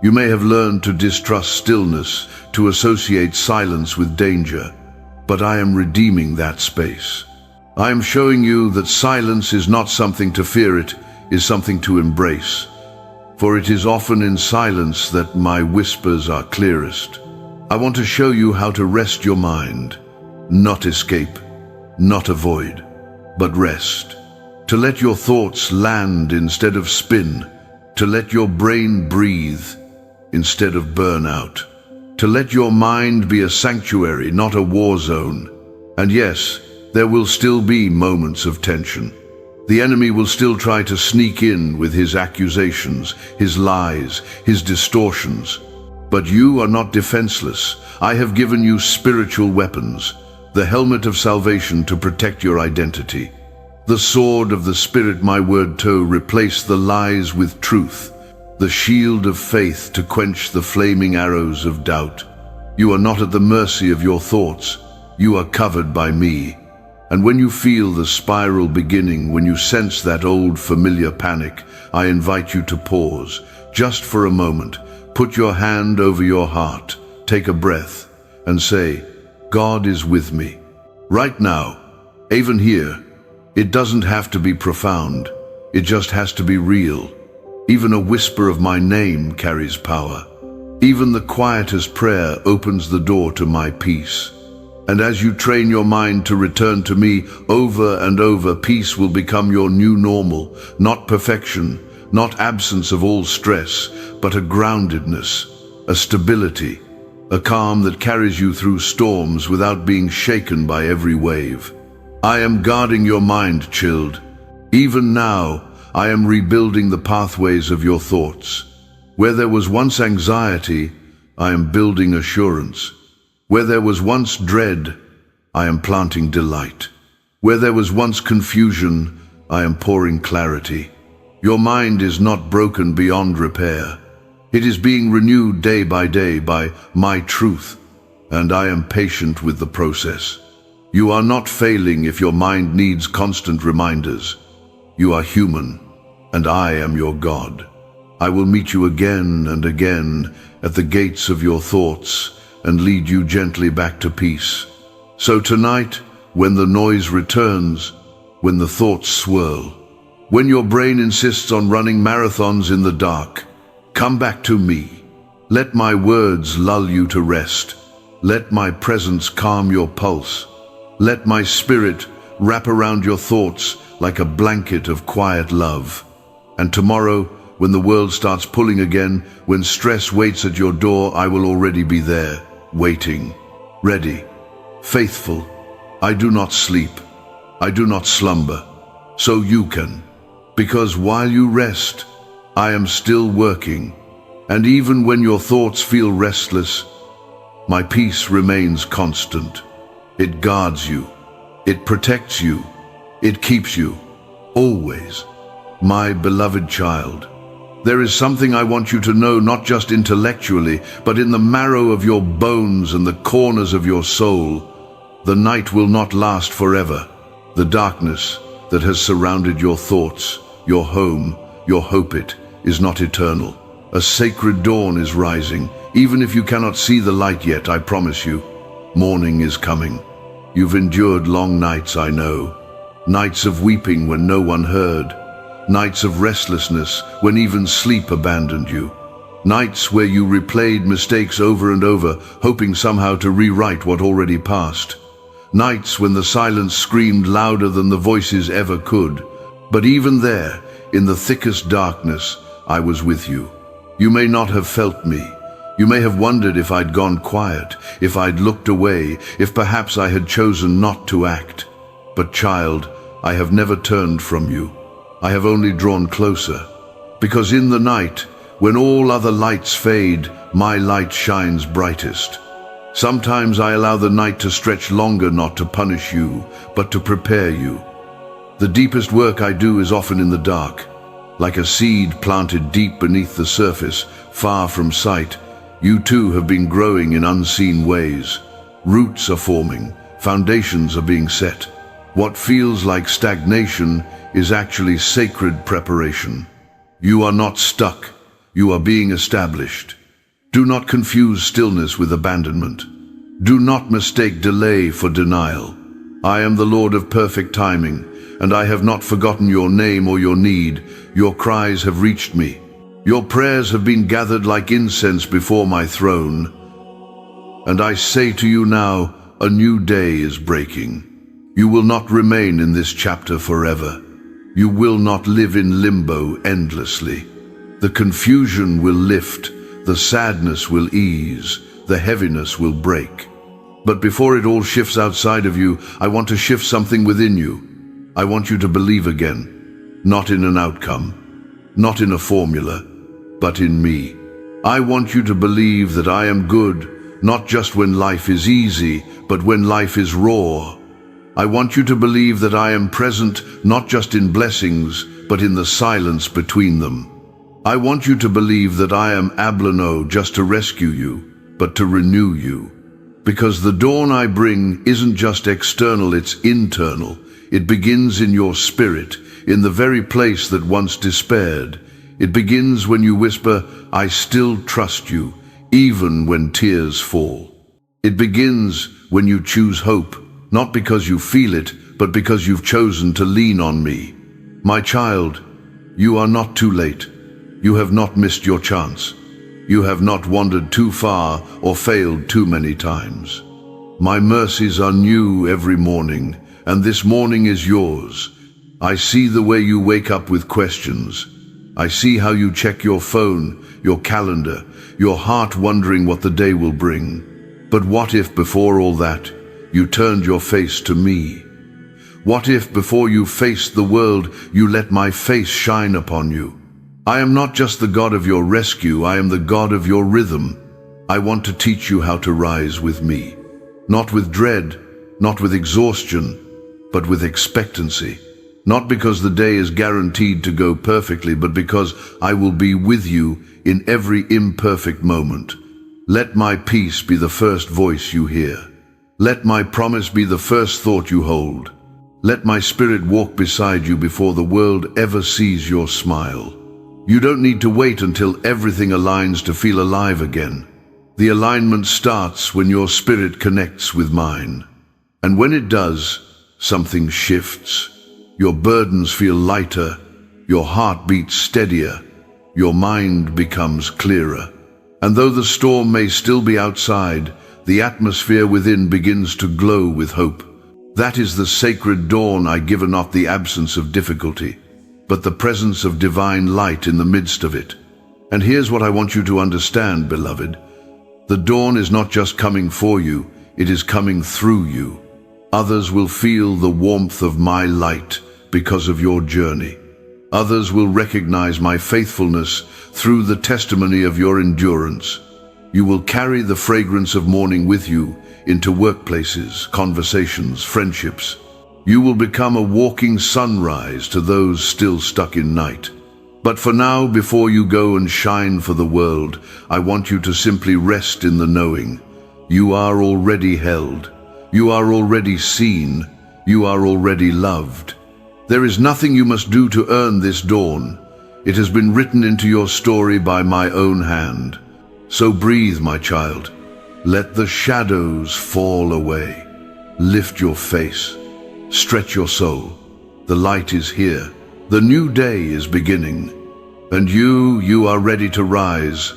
You may have learned to distrust stillness, to associate silence with danger, but I am redeeming that space. I am showing you that silence is not something to fear, it is something to embrace. For it is often in silence that my whispers are clearest. I want to show you how to rest your mind, not escape, not avoid, but rest. To let your thoughts land instead of spin, to let your brain breathe instead of burn out. To let your mind be a sanctuary, not a war zone. And yes, there will still be moments of tension. The enemy will still try to sneak in with his accusations, his lies, his distortions. But you are not defenseless. I have given you spiritual weapons, the helmet of salvation to protect your identity. The sword of the Spirit, my word, to replace the lies with truth. The shield of faith to quench the flaming arrows of doubt. You are not at the mercy of your thoughts. You are covered by me. And when you feel the spiral beginning, when you sense that old familiar panic, I invite you to pause, just for a moment. Put your hand over your heart, take a breath, and say, God is with me. Right now, even here. It doesn't have to be profound. It just has to be real. Even a whisper of my name carries power. Even the quietest prayer opens the door to my peace. And as you train your mind to return to me over and over, peace will become your new normal. Not perfection, not absence of all stress, but a groundedness, a stability, a calm that carries you through storms without being shaken by every wave. I am guarding your mind, chilled. Even now, I am rebuilding the pathways of your thoughts. Where there was once anxiety, I am building assurance. Where there was once dread, I am planting delight. Where there was once confusion, I am pouring clarity. Your mind is not broken beyond repair. It is being renewed day by my truth, and I am patient with the process. You are not failing if your mind needs constant reminders. You are human, and I am your God. I will meet you again and again at the gates of your thoughts and lead you gently back to peace. So tonight, when the noise returns, when the thoughts swirl, when your brain insists on running marathons in the dark, come back to me. Let my words lull you to rest. Let my presence calm your pulse. Let my spirit wrap around your thoughts like a blanket of quiet love. And tomorrow, when the world starts pulling again, when stress waits at your door, I will already be there, waiting, ready, faithful. I do not sleep. I do not slumber. So you can. Because while you rest, I am still working. And even when your thoughts feel restless, my peace remains constant. It guards you. It protects you. It keeps you. Always. My beloved child. There is something I want you to know, not just intellectually, but in the marrow of your bones and the corners of your soul. The night will not last forever. The darkness that has surrounded your thoughts, your home, your hope, it is not eternal. A sacred dawn is rising. Even if you cannot see the light yet, I promise you, morning is coming. You've endured long nights, I know. Nights of weeping when no one heard. Nights of restlessness when even sleep abandoned you. Nights where you replayed mistakes over and over, hoping somehow to rewrite what already passed. Nights when the silence screamed louder than the voices ever could. But even there, in the thickest darkness, I was with you. You may not have felt me. You may have wondered if I'd gone quiet, if I'd looked away, if perhaps I had chosen not to act. But child, I have never turned from you. I have only drawn closer. Because in the night, when all other lights fade, my light shines brightest. Sometimes I allow the night to stretch longer, not to punish you, but to prepare you. The deepest work I do is often in the dark, like a seed planted deep beneath the surface, far from sight, you too have been growing in unseen ways. Roots are forming, foundations are being set. What feels like stagnation is actually sacred preparation. You are not stuck, you are being established. Do not confuse stillness with abandonment. Do not mistake delay for denial. I am the Lord of perfect timing, and I have not forgotten your name or your need. Your cries have reached me. Your prayers have been gathered like incense before my throne. And I say to you now, a new day is breaking. You will not remain in this chapter forever. You will not live in limbo endlessly. The confusion will lift, the sadness will ease, the heaviness will break. But before it all shifts outside of you, I want to shift something within you. I want you to believe again, not in an outcome, not in a formula, but in me. I want you to believe that I am good, not just when life is easy, but when life is raw. I want you to believe that I am present, not just in blessings, but in the silence between them. I want you to believe that I am Ablano just to rescue you, but to renew you. Because the dawn I bring isn't just external, it's internal. It begins in your spirit, in the very place that once despaired. It begins when you whisper, I still trust you, even when tears fall. It begins when you choose hope, not because you feel it, but because you've chosen to lean on me. My child, you are not too late. You have not missed your chance. You have not wandered too far or failed too many times. My mercies are new every morning, and this morning is yours. I see the way you wake up with questions. I see how you check your phone, your calendar, your heart wondering what the day will bring. But what if before all that, you turned your face to me? What if before you faced the world, you let my face shine upon you? I am not just the God of your rescue, I am the God of your rhythm. I want to teach you how to rise with me. Not with dread, not with exhaustion, but with expectancy. Not because the day is guaranteed to go perfectly, but because I will be with you in every imperfect moment. Let my peace be the first voice you hear. Let my promise be the first thought you hold. Let my spirit walk beside you before the world ever sees your smile. You don't need to wait until everything aligns to feel alive again. The alignment starts when your spirit connects with mine. And when it does, something shifts. Your burdens feel lighter, your heart beats steadier, your mind becomes clearer. And though the storm may still be outside, the atmosphere within begins to glow with hope. That is the sacred dawn I give, not the absence of difficulty, but the presence of divine light in the midst of it. And here's what I want you to understand, beloved. The dawn is not just coming for you, it is coming through you. Others will feel the warmth of my light because of your journey. Others will recognize my faithfulness through the testimony of your endurance. You will carry the fragrance of morning with you into workplaces, conversations, friendships. You will become a walking sunrise to those still stuck in night. But for now, before you go and shine for the world, I want you to simply rest in the knowing. You are already held. You are already seen. You are already loved. There is nothing you must do to earn this dawn. It has been written into your story by my own hand. So breathe, my child. Let the shadows fall away. Lift your face. Stretch your soul. The light is here. The new day is beginning. And you are ready to rise,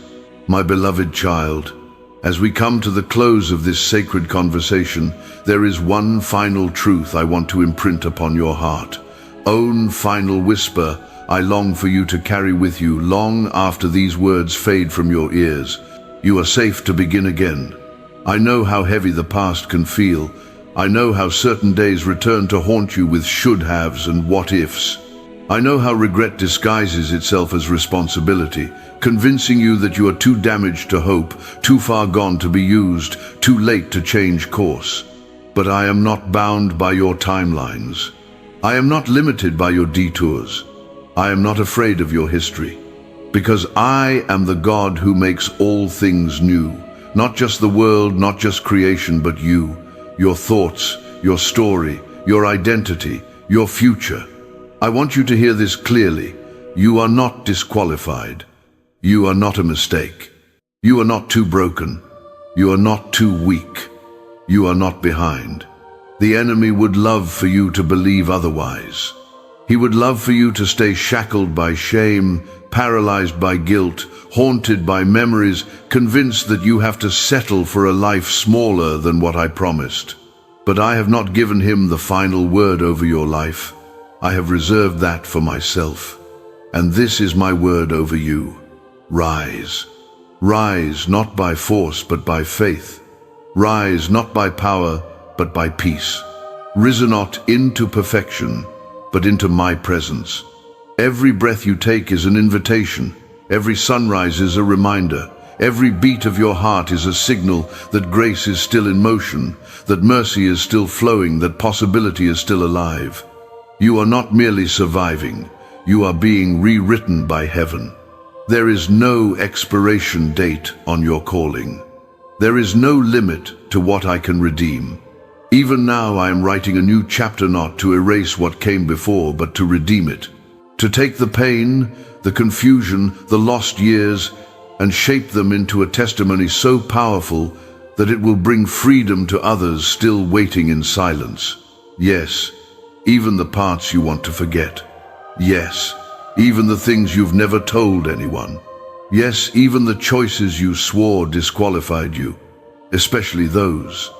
my beloved child. As we come to the close of this sacred conversation, there is one final truth I want to imprint upon your heart. Own final whisper I long for you to carry with you long after these words fade from your ears. You are safe to begin again. I know how heavy the past can feel. I know how certain days return to haunt you with should-haves and what-ifs. I know how regret disguises itself as responsibility, convincing you that you are too damaged to hope, too far gone to be used, too late to change course. But I am not bound by your timelines. I am not limited by your detours. I am not afraid of your history, Because I am the God who makes all things new. Not just the world, not just creation, but you, your thoughts, your story, your identity, your future. I want you to hear this clearly. You are not disqualified. You are not a mistake. You are not too broken. You are not too weak. You are not behind. The enemy would love for you to believe otherwise. He would love for you to stay shackled by shame, paralyzed by guilt, haunted by memories, convinced that you have to settle for a life smaller than what I promised. But I have not given him the final word over your life. I have reserved that for myself. And this is my word over you. Rise. Rise not by force but by faith. Rise not by power but by peace. Risen not into perfection, but into my presence. Every breath you take is an invitation. Every sunrise is a reminder. Every beat of your heart is a signal that grace is still in motion, that mercy is still flowing, that possibility is still alive. You are not merely surviving. You are being rewritten by heaven. There is no expiration date on your calling. There is no limit to what I can redeem. Even now I am writing a new chapter, not to erase what came before, but to redeem it. To take the pain, the confusion, the lost years, and shape them into a testimony so powerful that it will bring freedom to others still waiting in silence. Yes, even the parts you want to forget. Yes, even the things you've never told anyone. Yes, even the choices you swore disqualified you, especially those.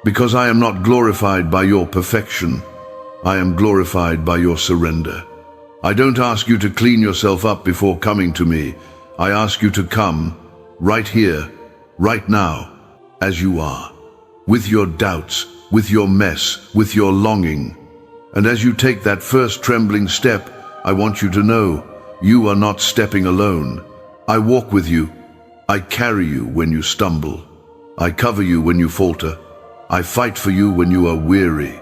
Because I am not glorified by your perfection, I am glorified by your surrender. I don't ask you to clean yourself up before coming to me. I ask you to come, right here, right now, as you are, with your doubts, with your mess, with your longing. And as you take that first trembling step, I want you to know, you are not stepping alone. I walk with you. I carry you when you stumble. I cover you when you falter. I fight for you when you are weary.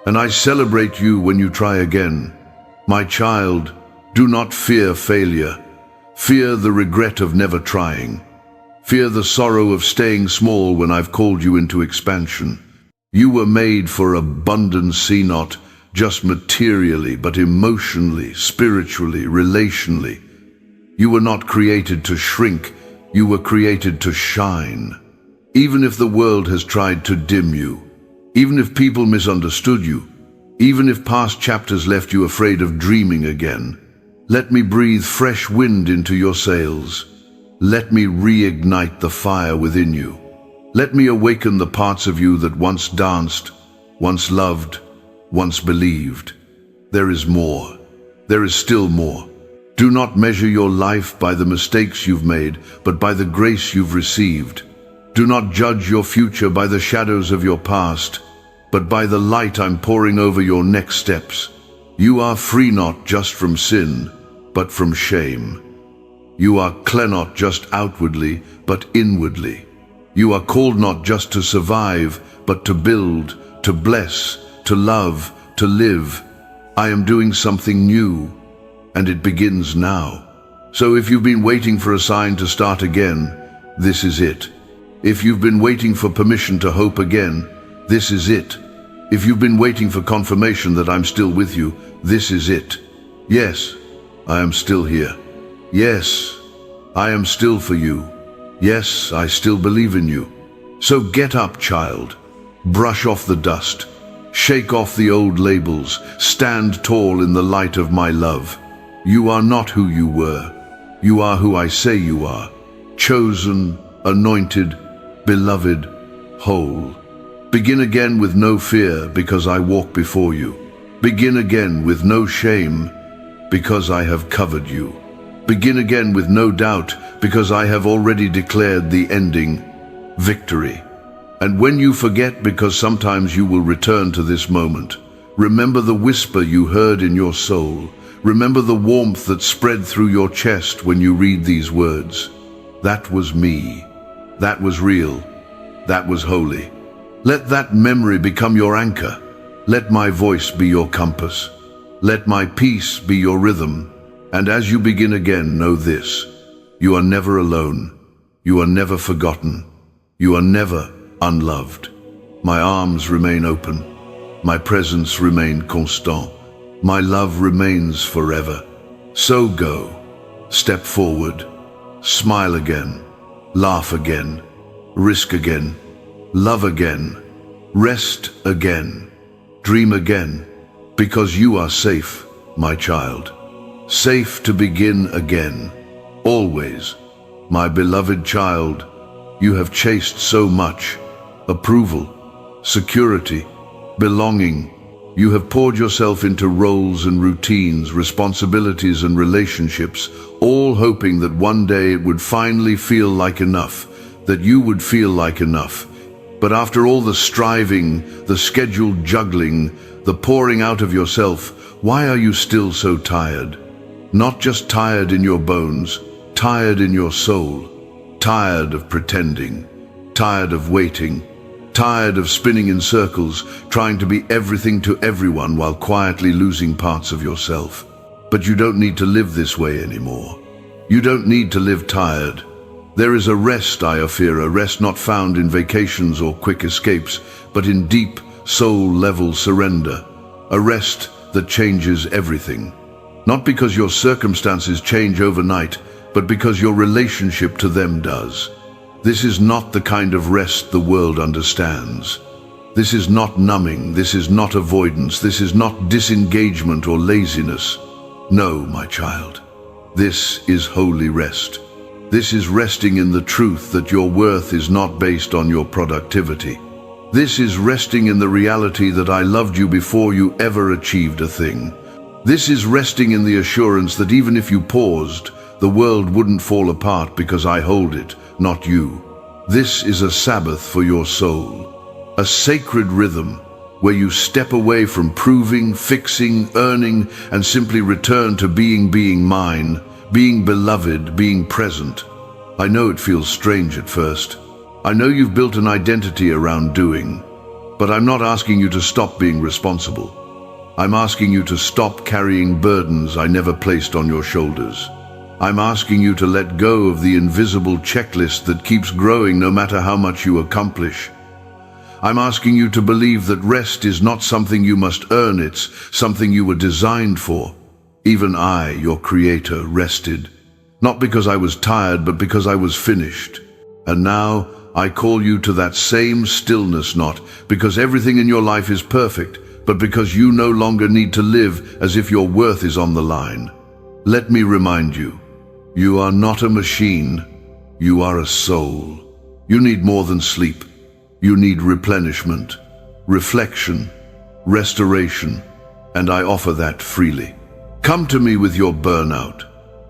And I celebrate you when you try again. My child, do not fear failure. Fear the regret of never trying. Fear the sorrow of staying small when I've called you into expansion. You were made for abundance, see not just materially, but emotionally, spiritually, relationally. You were not created to shrink. You were created to shine. Even if the world has tried to dim you, even if people misunderstood you, even if past chapters left you afraid of dreaming again, let me breathe fresh wind into your sails. Let me reignite the fire within you. Let me awaken the parts of you that once danced, once loved, once believed. There is more. There is still more. Do not measure your life by the mistakes you've made, but by the grace you've received. Do not judge your future by the shadows of your past, but by the light I'm pouring over your next steps. You are free not just from sin, but from shame. You are clean not just outwardly, but inwardly. You are called not just to survive, but to build, to bless, to love, to live. I am doing something new, and it begins now. So if you've been waiting for a sign to start again, this is it. If you've been waiting for permission to hope again, this is it. If you've been waiting for confirmation that I'm still with you, this is it. Yes, I am still here. Yes, I am still for you. Yes, I still believe in you. So get up, child. Brush off the dust. Shake off the old labels. Stand tall in the light of my love. You are not who you were. You are who I say you are. Chosen, anointed, beloved, whole. Begin again with no fear, because I walk before you. Begin again with no shame, because I have covered you. Begin again with no doubt, because I have already declared the ending, victory. And when you forget, because sometimes you will return to this moment, remember the whisper you heard in your soul. Remember the warmth that spread through your chest when you read these words. That was me. That was real. That was holy. Let that memory become your anchor. Let my voice be your compass. Let my peace be your rhythm. And as you begin again, know this. You are never alone. You are never forgotten. You are never unloved. My arms remain open. My presence remains constant. My love remains forever. So go. Step forward. Smile again. Laugh again. Risk again. Love again. Rest again. Dream again. Because you are safe, my child. Safe to begin again. Always. My beloved child, you have chased so much. Approval, security, belonging. You have poured yourself into roles and routines, responsibilities and relationships, all hoping that one day it would finally feel like enough, that you would feel like enough. But after all the striving, the scheduled juggling, the pouring out of yourself, why are you still so tired? Not just tired in your bones, tired in your soul, tired of pretending, tired of waiting, tired of spinning in circles, trying to be everything to everyone while quietly losing parts of yourself. But you don't need to live this way anymore. You don't need to live tired. There is a rest, I fear, a rest not found in vacations or quick escapes, but in deep, soul-level surrender. A rest that changes everything. Not because your circumstances change overnight, but because your relationship to them does. This is not the kind of rest the world understands. This is not numbing, this is not avoidance, this is not disengagement or laziness. No, my child, this is holy rest. This is resting in the truth that your worth is not based on your productivity. This is resting in the reality that I loved you before you ever achieved a thing. This is resting in the assurance that even if you paused, the world wouldn't fall apart because I hold it, not you. This is a Sabbath for your soul, a sacred rhythm where you step away from proving, fixing, earning, and simply return to being mine, being beloved, being present. I know it feels strange at first. I know you've built an identity around doing, but I'm not asking you to stop being responsible. I'm asking you to stop carrying burdens I never placed on your shoulders. I'm asking you to let go of the invisible checklist that keeps growing no matter how much you accomplish. I'm asking you to believe that rest is not something you must earn, it's something you were designed for. Even I, your creator, rested. Not because I was tired, but because I was finished. And now I call you to that same stillness, not because everything in your life is perfect, but because you no longer need to live as if your worth is on the line. Let me remind you, you are not a machine, you are a soul. You need more than sleep. You need replenishment, reflection, restoration, and I offer that freely. Come to me with your burnout.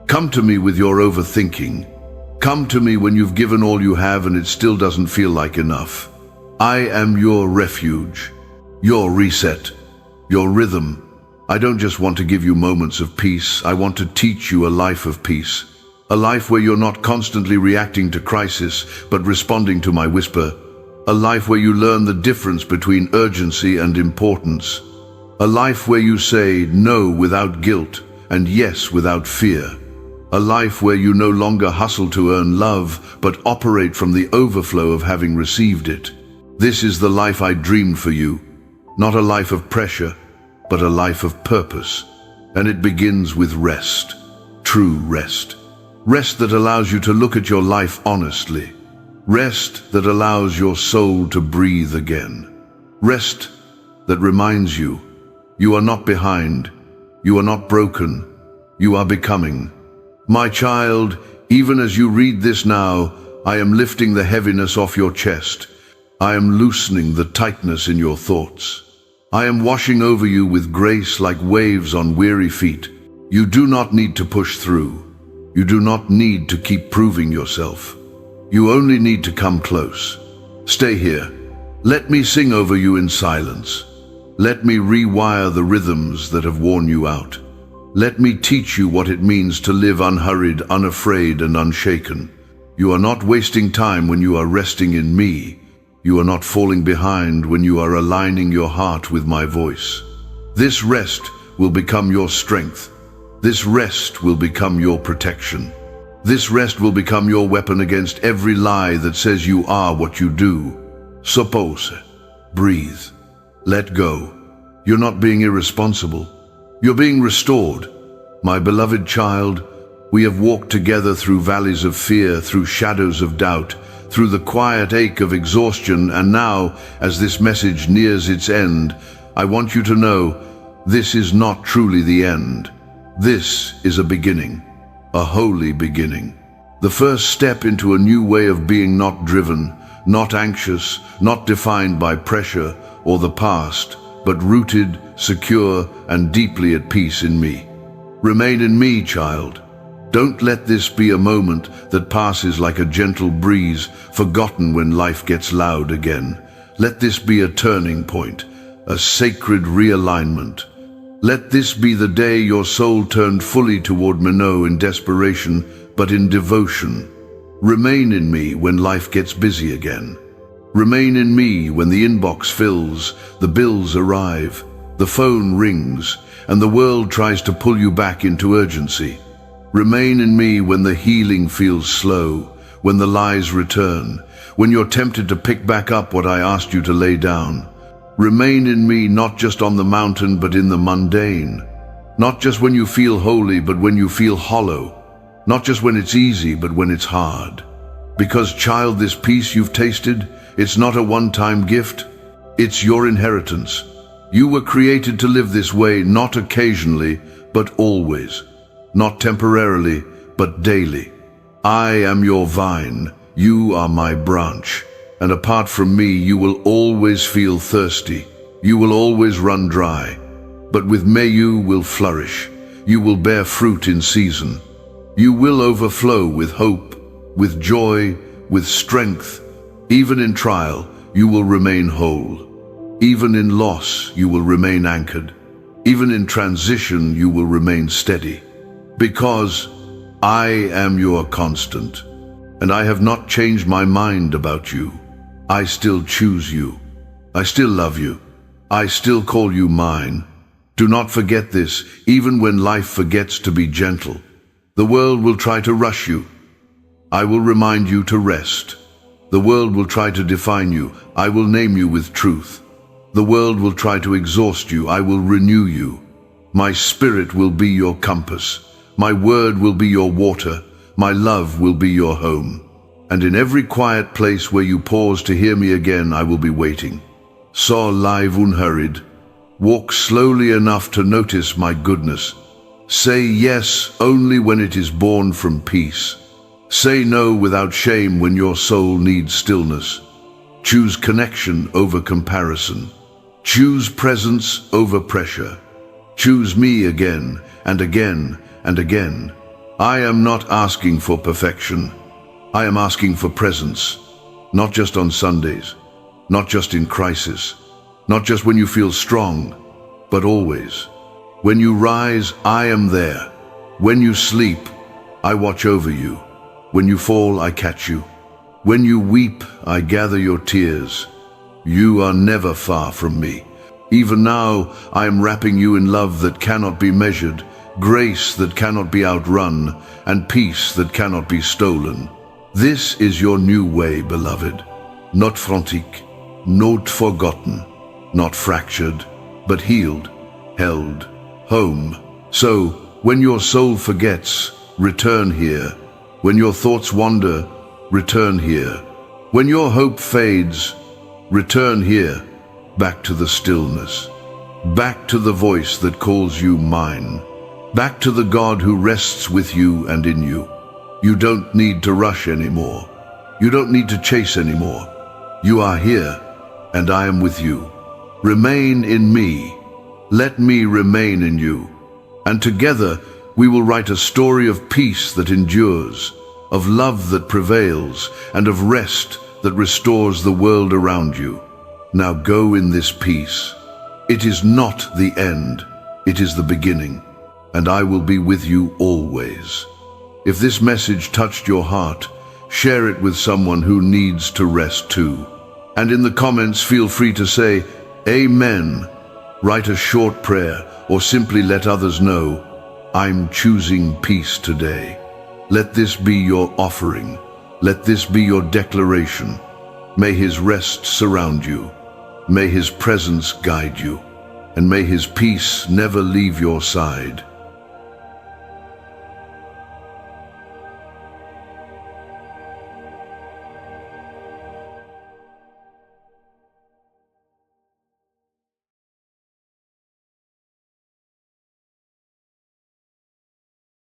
Come to me with your overthinking. Come to me when you've given all you have and it still doesn't feel like enough. I am your refuge, your reset, your rhythm. I don't just want to give you moments of peace, I want to teach you a life of peace. A life where you're not constantly reacting to crisis, but responding to my whisper. A life where you learn the difference between urgency and importance. A life where you say no without guilt and yes without fear. A life where you no longer hustle to earn love, but operate from the overflow of having received it. This is the life I dreamed for you. Not a life of pressure, but a life of purpose. And it begins with rest. True rest. Rest that allows you to look at your life honestly. Rest that allows your soul to breathe again. Rest that reminds you, you are not behind, you are not broken, you are becoming. My child, even as you read this now, I am lifting the heaviness off your chest. I am loosening the tightness in your thoughts. I am washing over you with grace like waves on weary feet. You do not need to push through. You do not need to keep proving yourself. You only need to come close. Stay here. Let me sing over you in silence. Let me rewire the rhythms that have worn you out. Let me teach you what it means to live unhurried, unafraid, and unshaken. You are not wasting time when you are resting in me. You are not falling behind when you are aligning your heart with my voice. This rest will become your strength. This rest will become your protection. This rest will become your weapon against every lie that says you are what you do. Suppose. Breathe. Let go. You're not being irresponsible. You're being restored. My beloved child, we have walked together through valleys of fear, through shadows of doubt, through the quiet ache of exhaustion, and now, as this message nears its end, I want you to know this is not truly the end. This is a beginning, a holy beginning. The first step into a new way of being, not driven, not anxious, not defined by pressure or the past, but rooted, secure, and deeply at peace in me. Remain in me, child. Don't let this be a moment that passes like a gentle breeze, forgotten when life gets loud again. Let this be a turning point, a sacred realignment. Let this be the day your soul turned fully toward me, no in desperation, but in devotion. Remain in me when life gets busy again. Remain in me when the inbox fills, the bills arrive, the phone rings, and the world tries to pull you back into urgency. Remain in me when the healing feels slow, when the lies return, when you're tempted to pick back up what I asked you to lay down. Remain in me not just on the mountain but in the mundane. Not just when you feel holy but when you feel hollow. Not just when it's easy but when it's hard. Because, child, this peace you've tasted, it's not a one-time gift. It's your inheritance. You were created to live this way, not occasionally, but always. Not temporarily, but daily. I am your vine, you are my branch, and apart from me you will always feel thirsty, you will always run dry. But with me you will flourish, you will bear fruit in season. You will overflow with hope, with joy, with strength. Even in trial, you will remain whole. Even in loss, you will remain anchored. Even in transition, you will remain steady. Because I am your constant, and I have not changed my mind about you. I still choose you. I still love you. I still call you mine. Do not forget this, even when life forgets to be gentle. The world will try to rush you. I will remind you to rest. The world will try to define you. I will name you with truth. The world will try to exhaust you. I will renew you. My spirit will be your compass. My word will be your water, my love will be your home. And in every quiet place where you pause to hear me again, I will be waiting. So live unhurried. Walk slowly enough to notice my goodness. Say yes only when it is born from peace. Say no without shame when your soul needs stillness. Choose connection over comparison. Choose presence over pressure. Choose me again and again and again. I am not asking for perfection. I am asking for presence, not just on Sundays, not just in crisis, not just when you feel strong, but always. When you rise, I am there. When you sleep, I watch over you. When you fall, I catch you. When you weep, I gather your tears. You are never far from me. Even now, I am wrapping you in love that cannot be measured, grace that cannot be outrun, and peace that cannot be stolen. This is your new way, beloved. Not frantic, not forgotten, not fractured, but healed, held, home. So, when your soul forgets, return here. When your thoughts wander, return here. When your hope fades, return here, back to the stillness, back to the voice that calls you mine. Back to the God who rests with you and in you. You don't need to rush anymore. You don't need to chase anymore. You are here, and I am with you. Remain in me. Let me remain in you. And together we will write a story of peace that endures, of love that prevails, and of rest that restores the world around you. Now go in this peace. It is not the end. It is the beginning. And I will be with you always. If this message touched your heart, share it with someone who needs to rest too. And in the comments, feel free to say, Amen. Write a short prayer or simply let others know, I'm choosing peace today. Let this be your offering. Let this be your declaration. May His rest surround you. May His presence guide you. And may His peace never leave your side.